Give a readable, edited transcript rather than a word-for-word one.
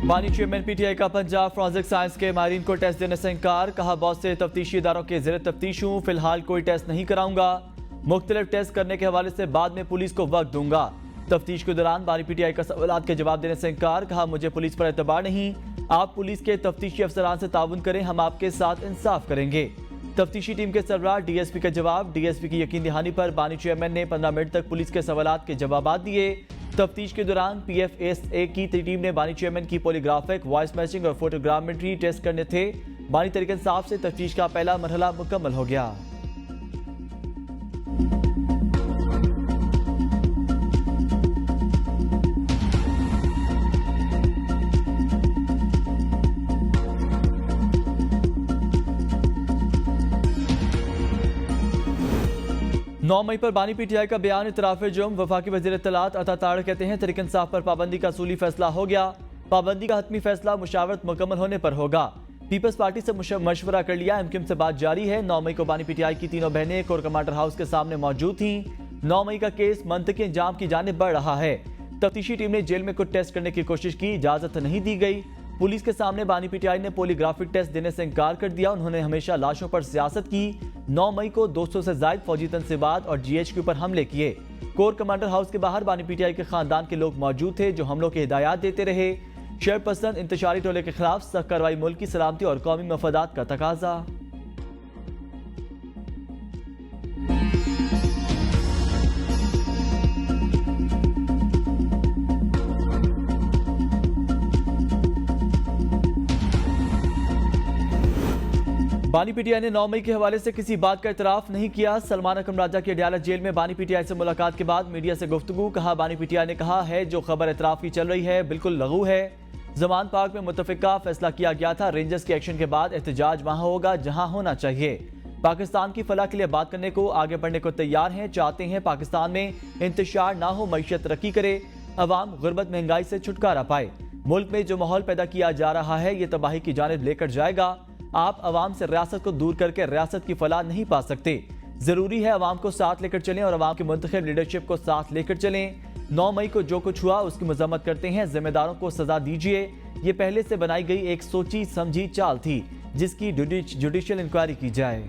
बानी chairman PTI का Punjab forensic science के माहिरीन को टेस्ट देने से इंकार। कहा बहुत से तफ्तीशी इदारों के ज़ेर तफ्तीश हूं, फिलहाल कोई टेस्ट नहीं कराऊंगा। मुख्तलिफ टेस्ट करने के हवाले से बाद में पुलिस को वक्त दूंगा। तफ्तीश के दौरान बानी पीटीआई का सवालात के जवाब देने से इंकार। कहा मुझे पुलिस पर एतबार नहीं, आप पुलिस के तफ्तीशी अफसरान से ताउन करें, हम आपके साथ इंसाफ करेंगे। तफ्तीशी टीम के सरबराह डीएसपी का जवाब। डीएसपी की यकीन दहानी पर बानी चेयरमैन ने 15 मिनट तक पुलिस के सवालात के जवाब दिए। तफ्तीश के दौरान पीएफएसए की टीम ने बानी चेयरमैन की पॉलीग्राफिक, वॉइस मैचिंग और फोटोग्रामेट्री टेस्ट करने थे। बानी तरीके इंसाफ से तफ्तीश का पहला मरहला मुकम्मल हो गया। नौ मई पर बानी पीटीआई का बयान इतराफ़े जुर्म। वफाकी वज़ीर इत्तलात अता ताड़ कहते हैं तहरीक इंसाफ पर पाबंदी का असूली फैसला हो गया। पाबंदी का हतमी फैसला मुशावरत मुकम्मल होने पर होगा। पीपल्स पार्टी से मशवरा कर लिया, एमक्यूएम से बात जारी है। 9 मई को बानी पीटीआई की तीनों बहनें कोर कमांडर हाउस के सामने मौजूद थीं। 9 मई का केस मंतकी अंजाम की जानिब बढ़ रहा है। तफ्तीशी टीम ने जेल में कुछ टेस्ट करने की कोशिश की, इजाजत नहीं दी गई। पुलिस के सामने बानी पीटीआई ने पॉलीग्राफिक टेस्ट देने से इंकार कर दिया। उन्होंने हमेशा लाशों पर सियासत की। 9 मई को 200 से ज्यादा फौजी तनसीबात और जीएचक्यू पर हमले किए। कोर कमांडर हाउस के बाहर बानी पीटीआई के खानदान के लोग मौजूद थे जो हमलों की हिदायत देते रहे। शरपसंद इंतशारी टोले के खिलाफ सख्त कार्रवाई मुल्क की सलामती और कौमी मफादात का तकाजा। बानी पीटीआई ने 9 मई के हवाले से किसी बात का इतराफ नहीं किया। सलमान अकरम राजा की अडयाला जेल में बानी पीटीआई से मुलाकात के बाद मीडिया से गुफ्तगू। कहा बानी पीटीआई ने कहा है जो खबर इतराफ की चल रही है बिल्कुल लघु है। जमान पार्क में मुतफिका फैसला किया गया था। रेंजर्स के एक्शन के बाद एहतजाज वहां होगा जहां होना चाहिए। पाकिस्तान की फलाह के लिए बात करने को, आगे बढ़ने को तैयार हैं। चाहते हैं पाकिस्तान में इंतशार ना हो, मईशत तरक्की करे, अवाम गुर्बत महंगाई से छुटकारा पाए। मुल्क में जो माहौल पैदा किया जा रहा है ये तबाही की जानिब लेकर जाएगा। आप अवाम से रियासत को दूर करके रियासत की फलाह नहीं पा सकते। जरूरी है अवाम को साथ लेकर चलें और अवाम की मुंतखब लीडरशिप को साथ लेकर चलें। 9 मई को जो कुछ हुआ उसकी मजम्मत करते हैं। जिम्मेदारों को सजा दीजिए। ये पहले से बनाई गई एक सोची समझी चाल थी जिसकी जुडिशियल इंक्वायरी की जाए।